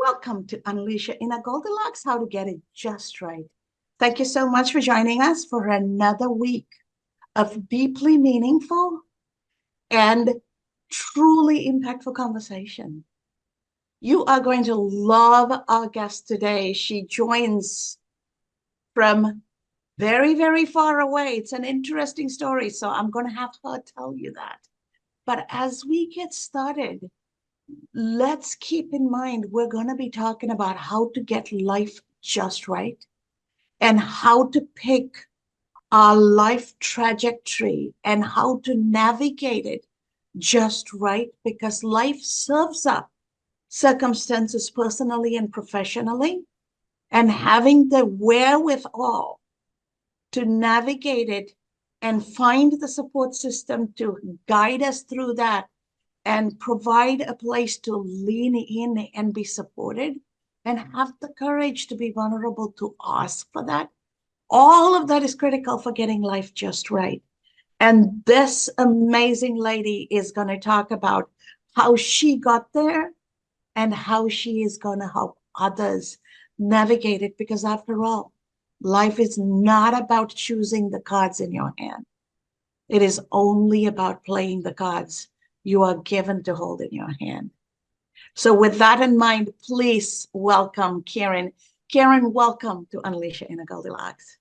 Welcome to Unleash Your Inner Goldilocks, how to get it just right. Thank you so much for joining us for another week of deeply meaningful and truly impactful conversation. You are going to love our guest today. She joins from very, very far away. It's an interesting story, so I'm going to have her tell you that. But as we get started, let's keep in mind we're going to be talking about how to get life just right and how to pick our life trajectory and how to navigate it just right, because life serves up circumstances personally and professionally, and having the wherewithal to navigate it and find the support system to guide us through that and provide a place to lean in and be supported and have the courage to be vulnerable to ask for that. All of that is critical for getting life just right. And this amazing lady is going to talk about how she got there and how she is going to help others navigate it. Because after all, life is not about choosing the cards in your hand. It is only about playing the cards you are given to hold in your hand. So with that in mind, please welcome Karin. Karin, welcome to Unleash Your Inner Goldilocks.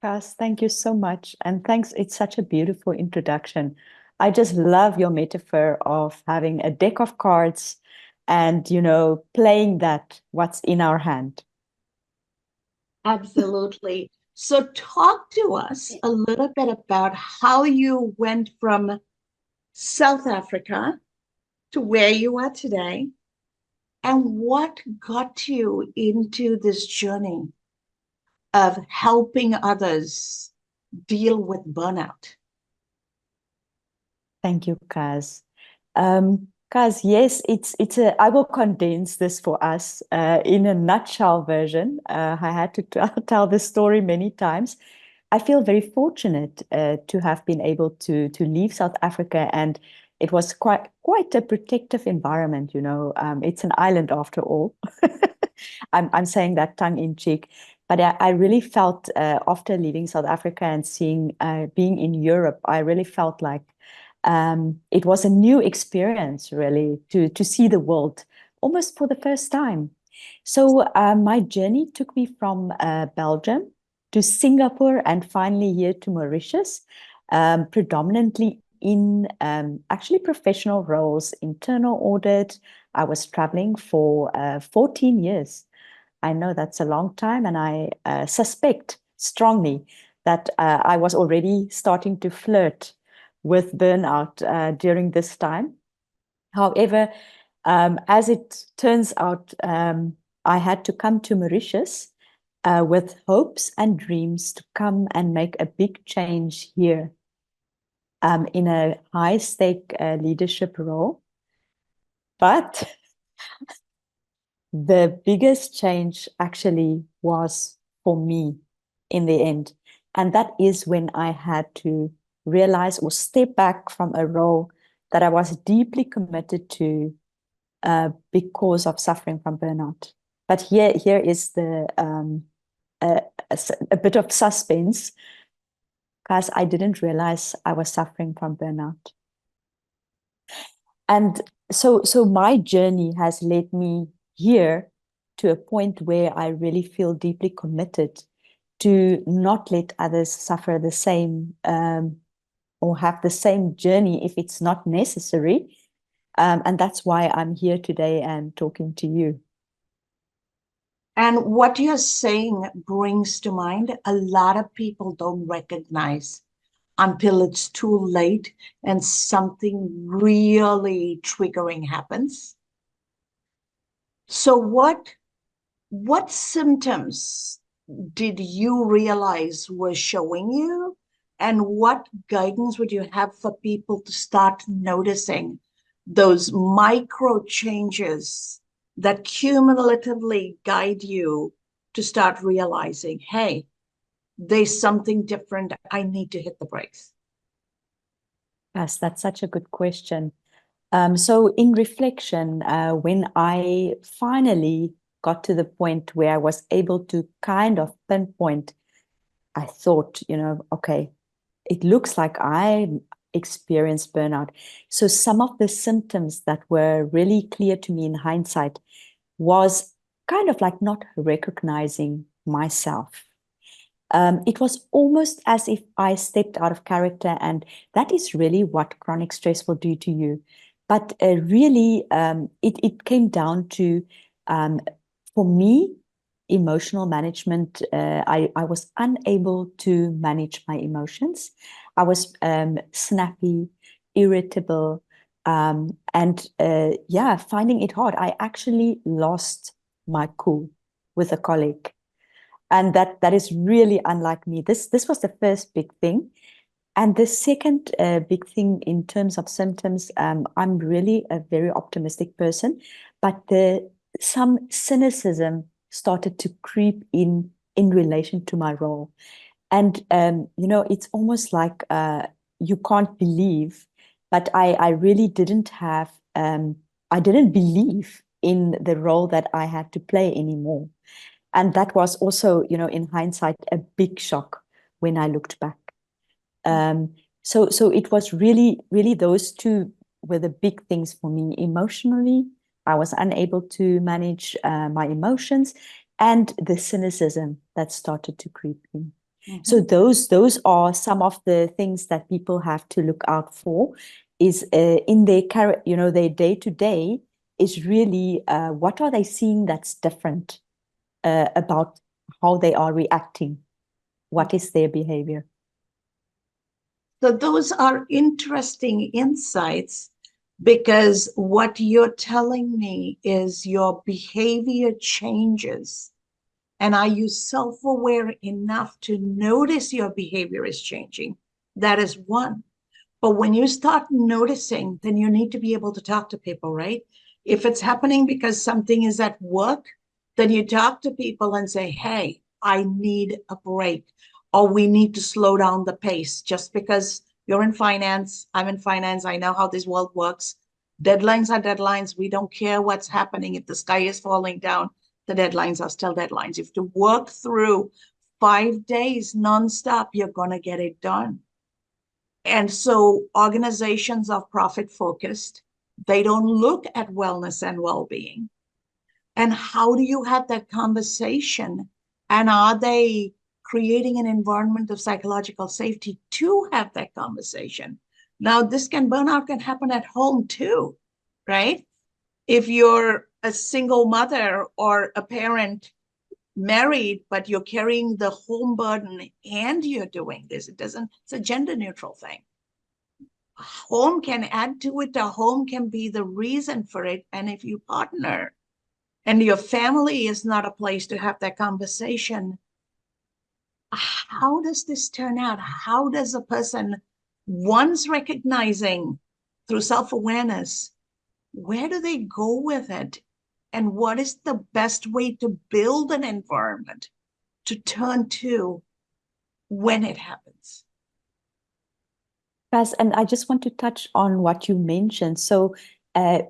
Cass, thank you so much. And thanks. It's such a beautiful introduction. I just love your metaphor of having a deck of cards and, playing that, what's in our hand. Absolutely. So talk to us a little bit about how you went from South Africa to where you are today and what got you into this journey of helping others deal with burnout. Thank you, Kaz. Kaz, yes, I will condense this for us in a nutshell version. I had to tell this story many times. I feel very fortunate to have been able to leave South Africa, and it was quite a protective environment. It's an island after all. I'm saying that tongue in cheek, but I really felt after leaving South Africa and being in Europe, I really felt like it was a new experience, really, to see the world almost for the first time. So my journey took me from Belgium to Singapore and finally here to Mauritius, predominantly in actually professional roles, internal audit. I was traveling for 14 years. I know that's a long time, and I suspect strongly that I was already starting to flirt with burnout during this time. However, as it turns out, I had to come to Mauritius with hopes and dreams to come and make a big change here in a high-stake leadership role. But the biggest change actually was for me in the end. And that is when I had to realize or step back from a role that I was deeply committed to because of suffering from burnout. But here is the a bit of suspense, because I didn't realize I was suffering from burnout. And so my journey has led me here to a point where I really feel deeply committed to not let others suffer the same or have the same journey if it's not necessary. And that's why I'm here today and talking to you. And what you're saying brings to mind a lot of people don't recognize until it's too late and something really triggering happens. So what symptoms did you realize were showing you? And what guidance would you have for people to start noticing those micro changes that cumulatively guide you to start realizing, hey, there's something different. I need to hit the brakes. Yes, that's such a good question. So in reflection, when I finally got to the point where I was able to kind of pinpoint, I thought, okay, it looks like I experienced burnout. So some of the symptoms that were really clear to me in hindsight was kind of like not recognizing myself. It was almost as if I stepped out of character, and that is really what chronic stress will do to you. But really, it came down to, um, for me, emotional management. I was unable to manage my emotions. I was snappy, irritable, and yeah, finding it hard. I actually lost my cool with a colleague, and that is really unlike me. This was the first big thing. And the second big thing in terms of symptoms, I'm really a very optimistic person, but some cynicism started to creep in relation to my role. And it's almost like you can't believe, but I really didn't have, I didn't believe in the role that I had to play anymore. And that was also, in hindsight, a big shock when I looked back. Um, so it was really, really those two were the big things for me. Emotionally, I was unable to manage my emotions, and the cynicism that started to creep in. So those are some of the things that people have to look out for. Is in their their day to day is really what are they seeing that's different about how they are reacting. What is their behavior? So those are interesting insights because what you're telling me is your behavior changes. And are you self-aware enough to notice your behavior is changing? That is one. But when you start noticing, then you need to be able to talk to people, right? If it's happening because something is at work, then you talk to people and say, hey, I need a break, or we need to slow down the pace. Just because you're in finance, I'm in finance, I know how this world works. Deadlines are deadlines. We don't care what's happening. If the sky is falling down, the deadlines are still deadlines. If you have to work through 5 days nonstop, you're going to get it done. And so organizations are profit focused. They don't look at wellness and well-being. And how do you have that conversation? And are they creating an environment of psychological safety to have that conversation? Now, burnout can happen at home too, right? If you're a single mother or a parent married, but you're carrying the home burden and you're doing this, it's a gender neutral thing. Home can add to it, the home can be the reason for it. And if you partner and your family is not a place to have that conversation, how does this turn out? How does a person, once recognizing through self-awareness, where do they go with it? And what is the best way to build an environment to turn to when it happens? Yes, and I just want to touch on what you mentioned. So,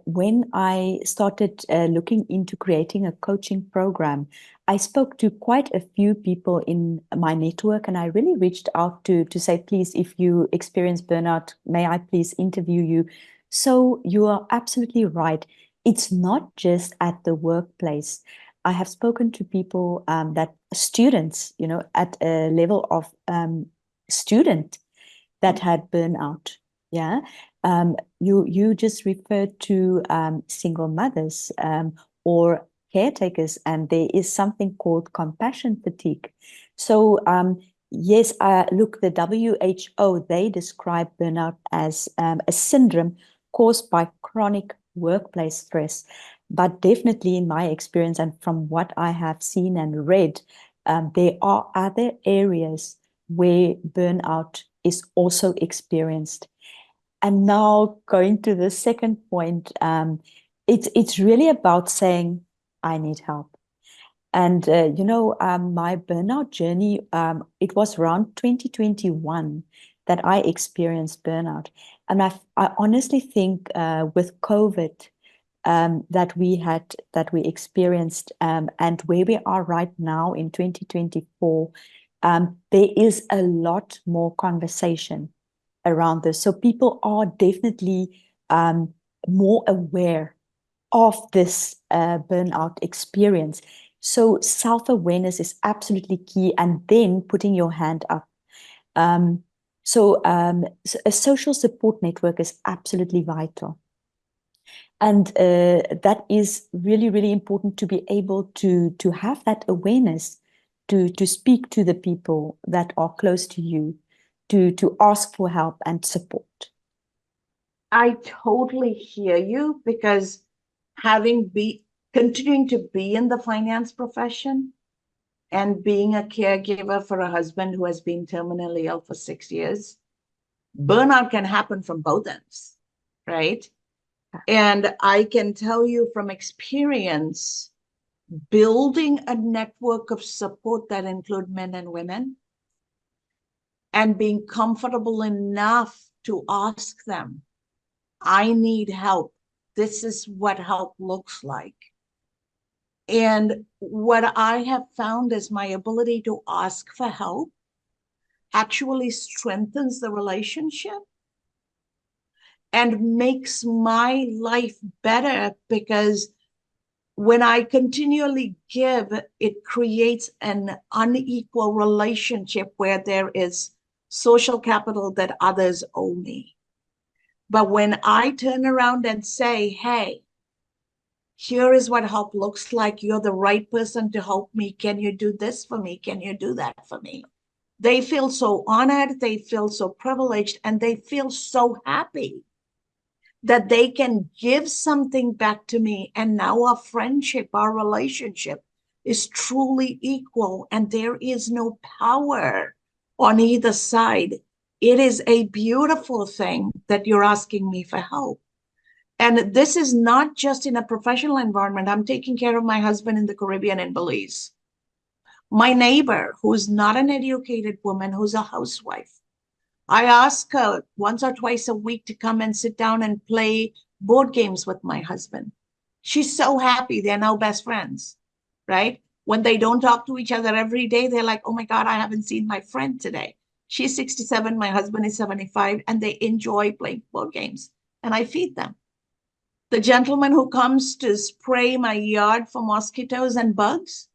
when I started looking into creating a coaching program, I spoke to quite a few people in my network, and I really reached out to say, please, if you experience burnout, may I please interview you? So you are absolutely right. It's not just at the workplace. I have spoken to people that students, at a level of student that had burnout. Yeah. You just referred to single mothers or caretakers, and there is something called compassion fatigue. So yes, look, the WHO, they describe burnout as a syndrome caused by chronic workplace stress. But definitely in my experience and from what I have seen and read, there are other areas where burnout is also experienced. And now going to the second point, it's really about saying, I need help. And, my burnout journey, it was around 2021 that I experienced burnout. And I honestly think with COVID that we experienced and where we are right now in 2024, there is a lot more conversation around this. So people are definitely more aware of this burnout experience. So self-awareness is absolutely key, and then putting your hand up. So a social support network is absolutely vital. And that is really, really important to be able to have that awareness, to speak to the people that are close to you, to ask for help and support. I totally hear you, because continuing to be in the finance profession and being a caregiver for a husband who has been terminally ill for 6 years, burnout can happen from both ends, right? And I can tell you from experience, building a network of support that include men and women, and being comfortable enough to ask them, I need help. This is what help looks like. And what I have found is my ability to ask for help actually strengthens the relationship and makes my life better, because when I continually give, it creates an unequal relationship where there is social capital that others owe me. But when I turn around and say, hey, here is what help looks like. You're the right person to help me. Can you do this for me? Can you do that for me? They feel so honored, they feel so privileged, and they feel so happy that they can give something back to me. And now our friendship, our relationship is truly equal, and there is no power on either side. It is a beautiful thing that you're asking me for help. And this is not just in a professional environment. I'm taking care of my husband in the Caribbean in Belize. My neighbor, who's not an educated woman, who's a housewife, I ask her once or twice a week to come and sit down and play board games with my husband. She's so happy. They're now best friends, right? When they don't talk to each other every day, they're like, oh my God, I haven't seen my friend today. She's 67, my husband is 75, and they enjoy playing board games, and I feed them. The gentleman who comes to spray my yard for mosquitoes and bugs,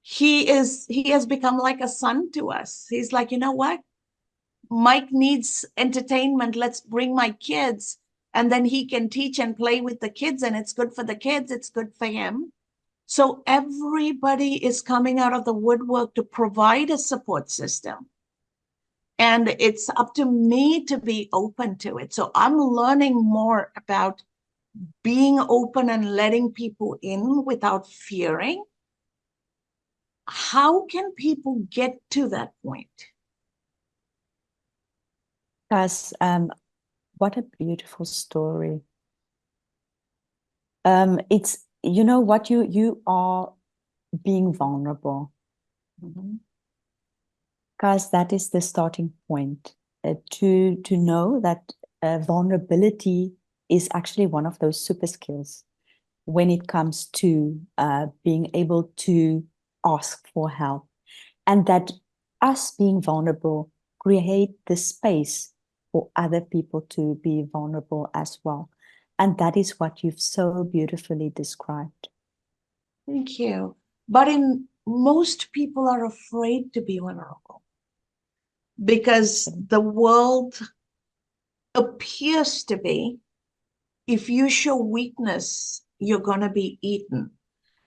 he has become like a son to us. He's like, you know what? Mike needs entertainment. Let's bring my kids, and then he can teach and play with the kids, and it's good for the kids. It's good for him. So everybody is coming out of the woodwork to provide a support system. And it's up to me to be open to it. So I'm learning more about being open and letting people in without fearing. How can people get to that point? Guys, what a beautiful story. It's, you know what, you are being vulnerable. Mm-hmm. Guys, that is the starting point. To know that vulnerability is actually one of those super skills when it comes to being able to ask for help, and that us being vulnerable create the space for other people to be vulnerable as well. And that is what you've so beautifully described. Thank you. But most people are afraid to be vulnerable because the world appears to be, if you show weakness, you're going to be eaten.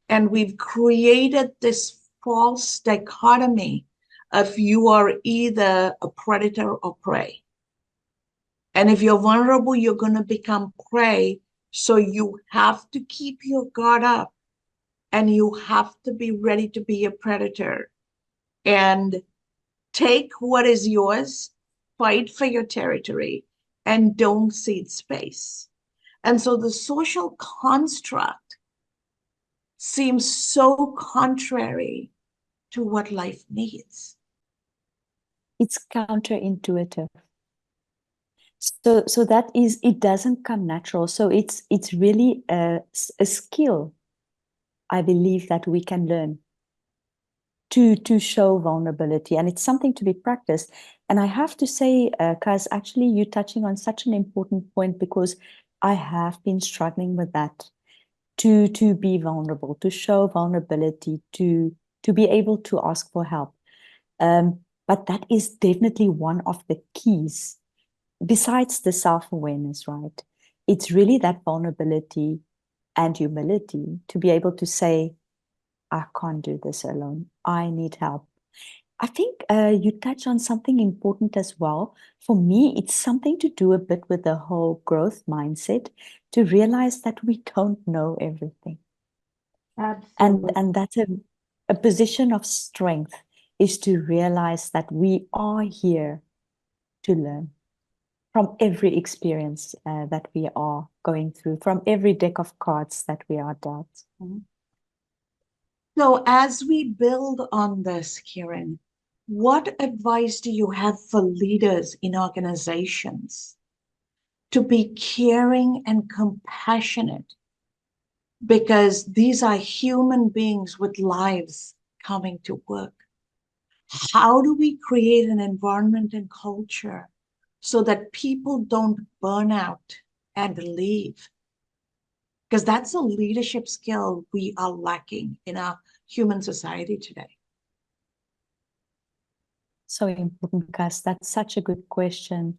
And we've created this false dichotomy of you are either a predator or prey. And if you're vulnerable, you're going to become prey. So you have to keep your guard up, and you have to be ready to be a predator and take what is yours, fight for your territory, and don't cede space. And so the social construct seems so contrary to what life needs. It's counterintuitive. So that is, it doesn't come natural. So it's really a skill, I believe, that we can learn to show vulnerability, and it's something to be practiced. And I have to say, Kaz, actually, you're touching on such an important point, because I have been struggling with that, to be vulnerable, to show vulnerability, to be able to ask for help. But that is definitely one of the keys, besides the self-awareness, right? It's really that vulnerability and humility to be able to say, I can't do this alone. I need help. I think you touch on something important as well. For me, it's something to do a bit with the whole growth mindset, to realize that we don't know everything. Absolutely. And that's a position of strength, is to realize that we are here to learn from every experience that we are going through, from every deck of cards that we are dealt. Mhm. So as we build on this, Karin, what advice do you have for leaders in organizations to be caring and compassionate? Because these are human beings with lives coming to work. How do we create an environment and culture so that people don't burn out and leave? Because that's a leadership skill we are lacking in our human society today. So important, Gus. That's such a good question.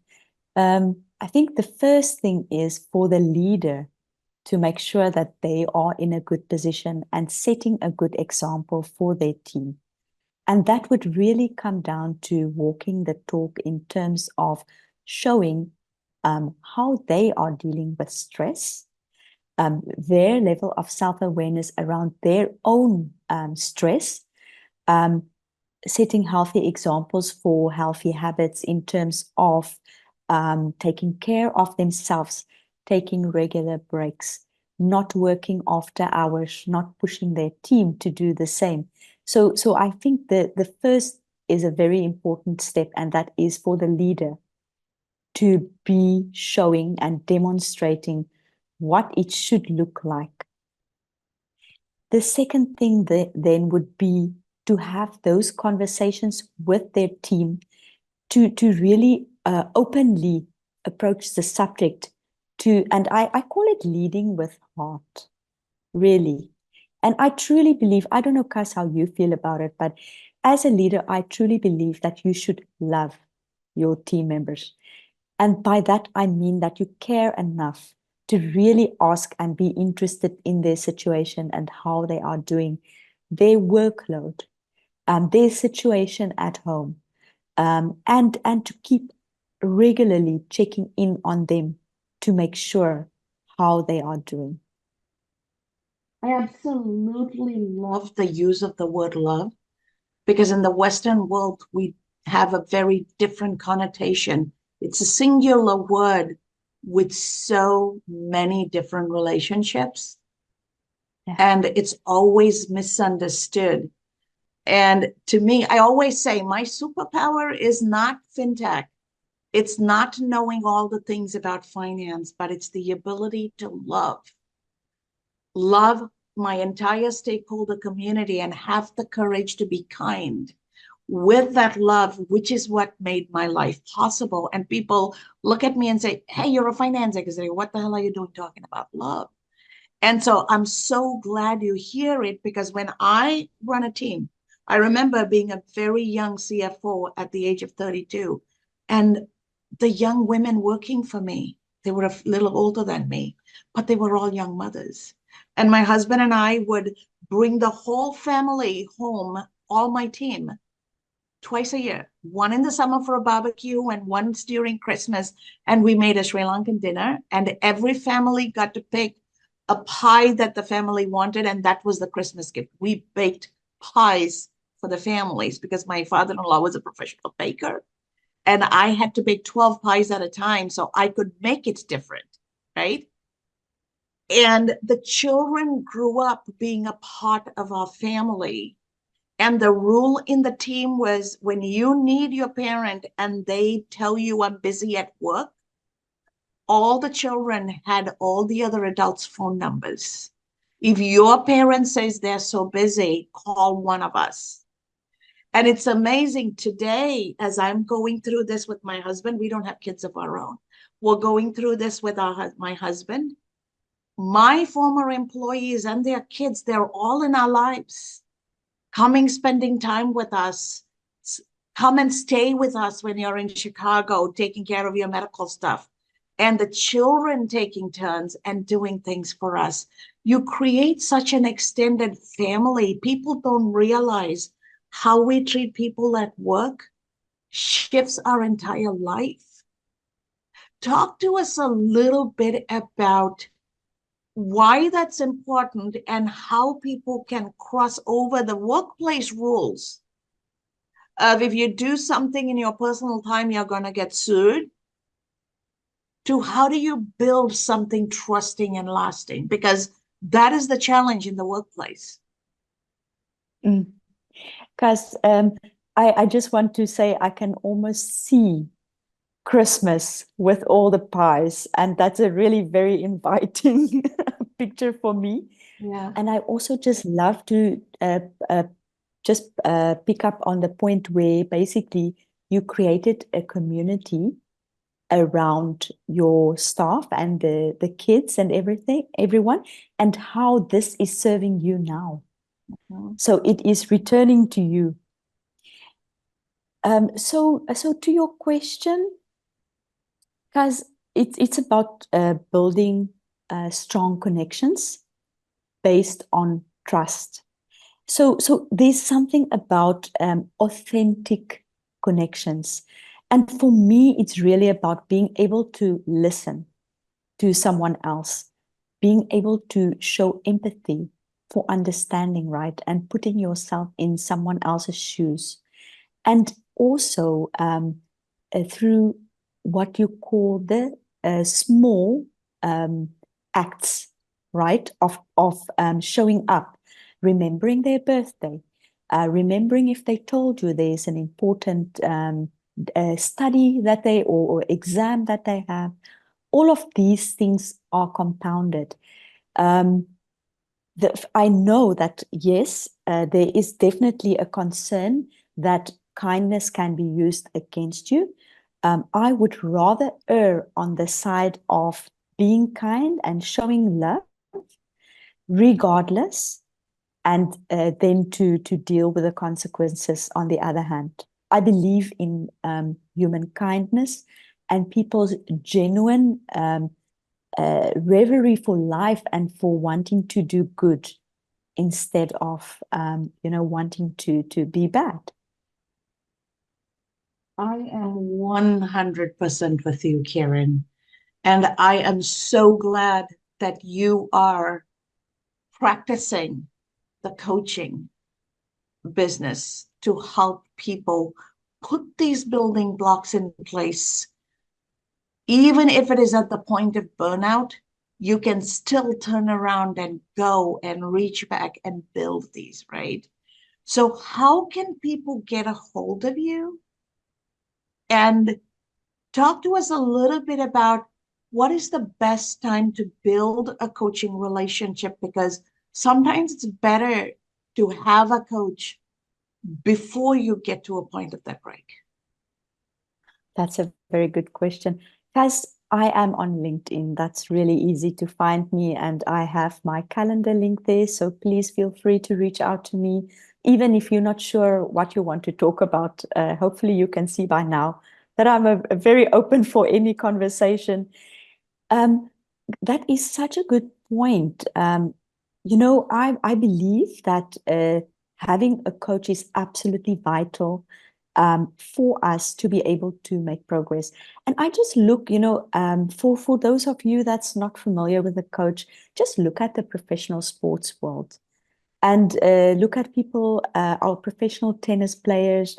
I think the first thing is for the leader to make sure that they are in a good position and setting a good example for their team. And that would really come down to walking the talk in terms of showing how they are dealing with stress, their level of self-awareness around their own stress, um, setting healthy examples for healthy habits in terms of taking care of themselves, taking regular breaks, not working after hours, not pushing their team to do the same. So I think the first is a very important step, and that is for the leader to be showing and demonstrating what it should look like. The second thing then would be to have those conversations with their team, to really openly approach the subject, and I call it leading with heart, really. And I truly believe, I don't know, Kas, how you feel about it, but as a leader, I truly believe that you should love your team members. And by that, I mean that you care enough to really ask and be interested in their situation and how they are doing, their workload, their situation at home, and to keep regularly checking in on them to make sure how they are doing. I absolutely love the use of the word love because in the Western world, we have a very different connotation. It's a singular word with so many different relationships, Yeah. and it's always misunderstood. And to me, I always say my superpower is not fintech. It's not knowing all the things about finance, but it's the ability to love my entire stakeholder community and have the courage to be kind with that love, which is what made my life possible. And people look at me and say, hey, you're a finance executive. What the hell are you doing talking about love? And so I'm so glad you hear it, because when I run a team, I remember being a very young CFO at the age of 32, and the young women working for me, they were a little older than me, but they were all young mothers. And my husband and I would bring the whole family home, all my team, twice a year, one in the summer for a barbecue and once during Christmas. And we made a Sri Lankan dinner, and every family got to pick a pie that the family wanted. And that was the Christmas gift. We baked pies for the families because my father-in-law was a professional baker. And I had to bake 12 pies at a time so I could make it different, right? And the children grew up being a part of our family. And the rule in the team was when you need your parent and they tell you I'm busy at work, all the children had all the other adults' phone numbers. If your parent says they're so busy, call one of us. And it's amazing today, as I'm going through this with my husband, we don't have kids of our own. We're going through this with my husband. My former employees and their kids, they're all in our lives, coming, spending time with us. Come and stay with us when you're in Chicago, taking care of your medical stuff. And the children taking turns and doing things for us. You create such an extended family. People don't realize how we treat people at work shifts our entire life. Talk to us a little bit about why that's important and how people can cross over the workplace rules of if you do something in your personal time, you're going to get sued, to how do you build something trusting and lasting? Because that is the challenge in the workplace. Because I just want to say I can almost see Christmas with all the pies, and that's a really very inviting picture for me. Yeah. And I also just love to pick up on the point where basically you created a community around your staff and the kids and everyone, and how this is serving you now. So it is returning to you. So to your question, because it's about building strong connections based on trust. So there's something about authentic connections. And for me, it's really about being able to listen to someone else, being able to show empathy for understanding, right? And putting yourself in someone else's shoes. And also through what you call the small acts, right? Of showing up, remembering their birthday, remembering if they told you there's an important study that or exam that they have. All of these things are compounded. I know that, yes, there is definitely a concern that kindness can be used against you. I would rather err on the side of being kind and showing love regardless, and then to deal with the consequences on the other hand. I believe in human kindness and people's genuine reverie for life and for wanting to do good instead of wanting to be bad. I am 100% with you, Karin. And I am so glad that you are practicing the coaching business to help people put these building blocks in place. Even if it is at the point of burnout, you can still turn around and go and reach back and build these, right? So how can people get a hold of you? And talk to us a little bit about what is the best time to build a coaching relationship, because sometimes it's better to have a coach before you get to a point of that break. That's a very good question. Guys, I am on LinkedIn. That's really easy to find me, and I have my calendar link there. So please feel free to reach out to me, even if you're not sure what you want to talk about. Hopefully you can see by now that I'm a very open for any conversation. That is such a good point. I believe that having a coach is absolutely vital for us to be able to make progress. And I just look, for those of you that's not familiar with a coach, just look at the professional sports world and look at people, our professional tennis players.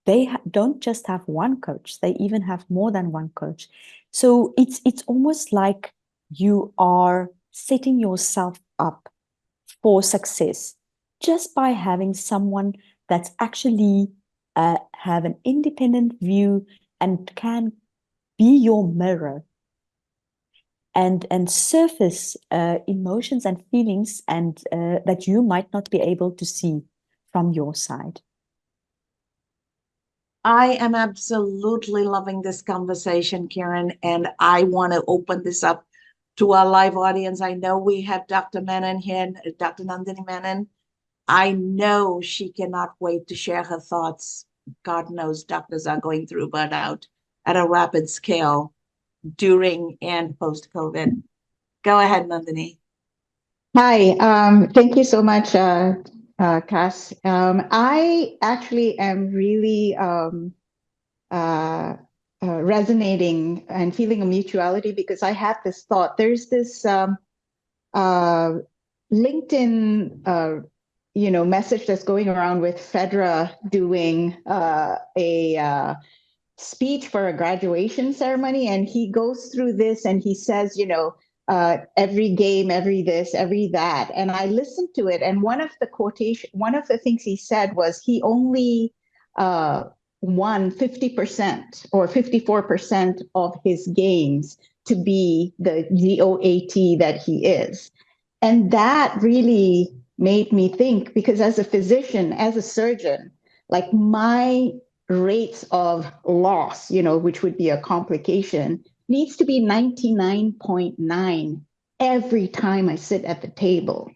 They don't just have one coach; they even have more than one coach. So it's almost like you are setting yourself up for success just by having someone that's actually have an independent view and can be your mirror and surface emotions and feelings and that you might not be able to see from your side. I am absolutely loving this conversation, Karin, and I want to open this up to our live audience. I know we have Dr. Menon here, Dr. Nandini Menon. I know she cannot wait to share her thoughts. God knows doctors are going through burnout at a rapid scale during and post-COVID. Go ahead, Nandini. Hi, thank you so much, Cass. I actually am really resonating and feeling a mutuality because I had this thought. There's this LinkedIn, message that's going around with Fedra doing a speech for a graduation ceremony, and he goes through this and he says, every game, every this, every that. And I listened to it, and one of the things he said was he only won 50% or 54% of his games to be the GOAT that he is. And that really made me think, because as a physician, as a surgeon, like my rates of loss, which would be a complication, needs to be 99.9 every time I sit at the table.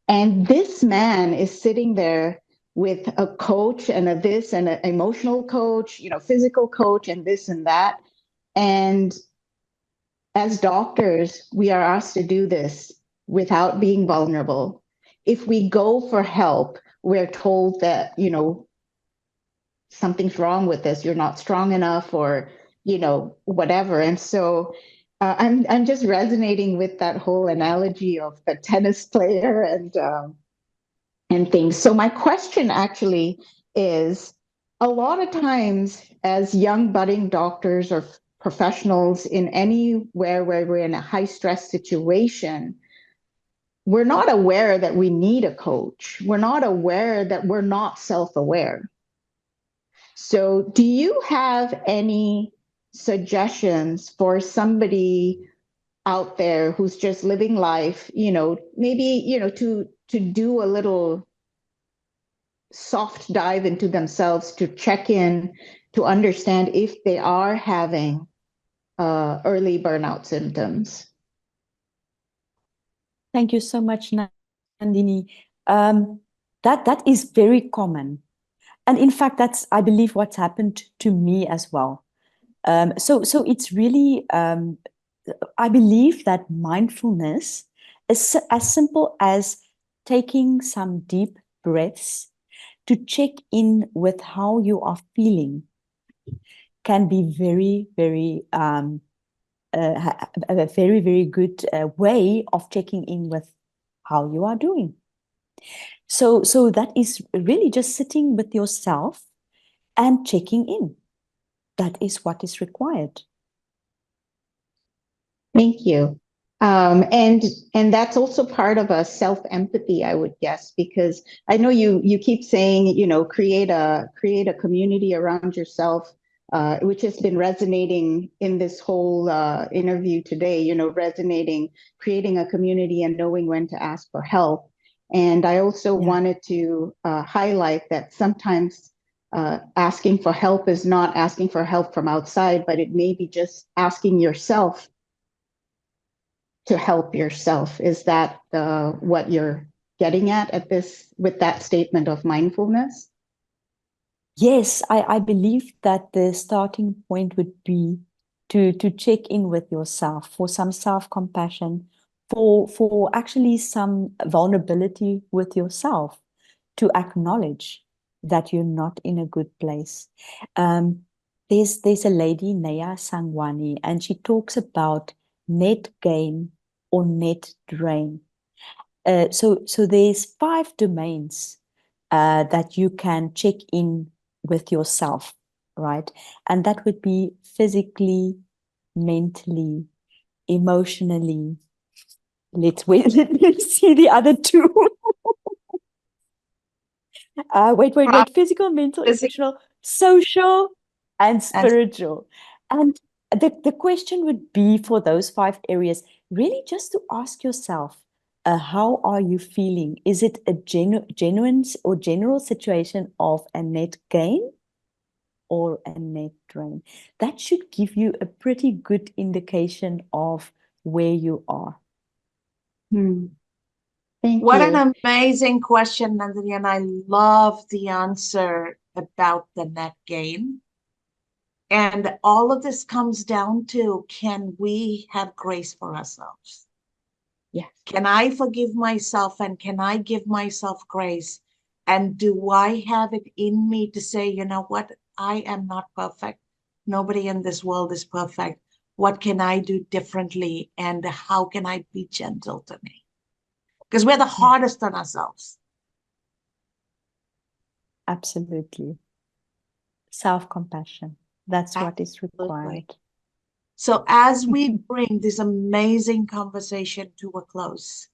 And this man is sitting there with a coach and a this and an emotional coach, physical coach and this and that. And as doctors, we are asked to do this without being vulnerable. If we go for help, we're told that, something's wrong with this, you're not strong enough, or whatever. And so I'm just resonating with that whole analogy of the tennis player and things. So my question actually is, a lot of times as young budding doctors or professionals in anywhere where we're in a high stress situation, we're not aware that we need a coach. We're not aware that we're not self-aware. So do you have any suggestions for somebody out there who's just living life, maybe, to do a little soft dive into themselves, to check in, to understand if they are having early burnout symptoms? Thank you so much, Nandini. That is very common. And in fact, that's, I believe, what's happened to me as well. So it's really, I believe that mindfulness is as simple as taking some deep breaths to check in with how you are feeling can be very, very, a very, very good way of checking in with how you are doing. So that is really just sitting with yourself and checking in. That is what is required. Thank you. And that's also part of a self-empathy, I would guess, because I know you keep saying, create a community around yourself, which has been resonating in this whole interview today, creating a community and knowing when to ask for help. And I also wanted to highlight that sometimes asking for help is not asking for help from outside, but it may be just asking yourself to help yourself. Is that what you're getting at this, with that statement of mindfulness? Yes, I believe that the starting point would be to check in with yourself for some self-compassion, for actually some vulnerability with yourself, to acknowledge that you're not in a good place. There's a lady, Naya Sangwani, and she talks about net gain or net drain. So there's 5 domains that you can check in with yourself, right? And that would be physically, mentally, emotionally. Let me see the other 2. Wait. Physical, mental, Physical. emotional, social, and And spiritual. And the question would be for those 5 areas, really just to ask yourself, how are you feeling? Is it a genuine or general situation of a net gain or a net drain? That should give you a pretty good indication of where you are. Thank what you. an amazing question, Nandini, and I love the answer about the net gain. And all of this comes down to, can we have grace for ourselves? Yes. Can I forgive myself, and can I give myself grace? And do I have it in me to say, you know what? I am not perfect. Nobody in this world is perfect. What can I do differently? And how can I be gentle to me? Because we're the hardest on ourselves. Absolutely. Self-compassion. That's what is Absolutely. required. So as we bring this amazing conversation to a close,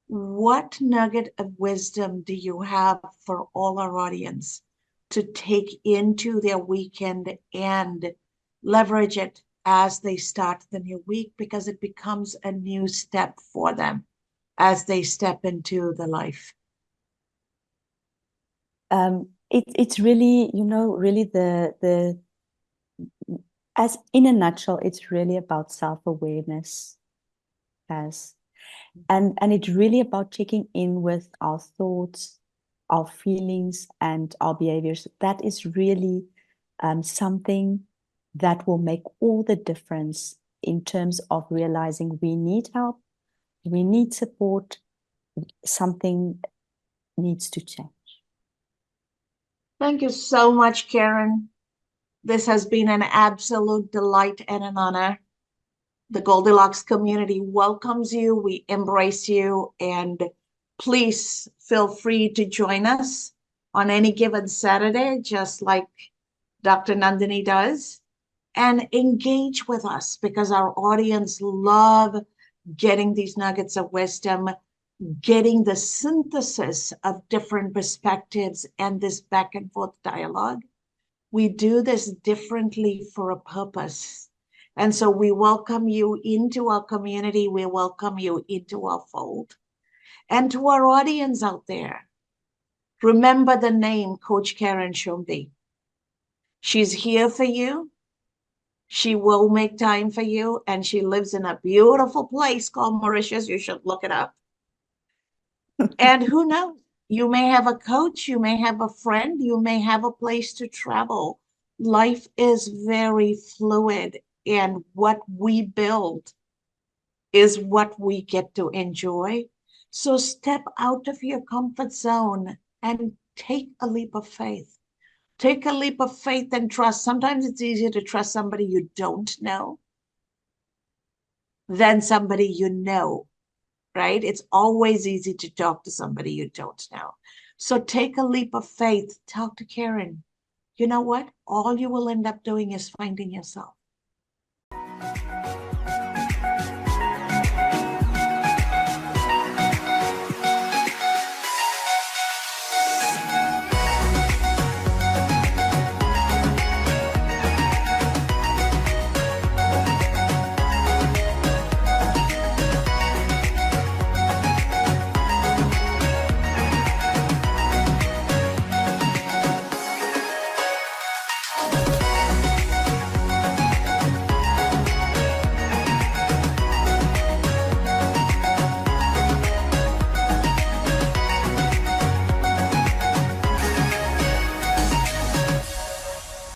what nugget of wisdom do you have for all our audience to take into their weekend and leverage it as they start the new week, because it becomes a new step for them as they step into the life? It's really, really as in a nutshell, it's really about self-awareness, and it's really about checking in with our thoughts, our feelings, and our behaviors. That is really something that will make all the difference in terms of realizing we need help, we need support, something needs to change. Thank you so much, Karin. This has been an absolute delight and an honor. The Goldilocks community welcomes you. We embrace you. And please feel free to join us on any given Saturday, just like Dr. Nandini does, and engage with us, because our audience love getting these nuggets of wisdom, getting the synthesis of different perspectives and this back and forth dialogue. We do this differently for a purpose. And so we welcome you into our community. We welcome you into our fold. And to our audience out there, remember the name Coach Karin Schoombee. She's here for you. She will make time for you. And she lives in a beautiful place called Mauritius. You should look it up. And who knows? You may have a coach, you may have a friend, you may have a place to travel. Life is very fluid, and what we build is what we get to enjoy. So step out of your comfort zone and take a leap of faith. Take a leap of faith and trust. Sometimes it's easier to trust somebody you don't know than somebody you know. Right? It's always easy to talk to somebody you don't know. So take a leap of faith. Talk to Karin. You know what? All you will end up doing is finding yourself.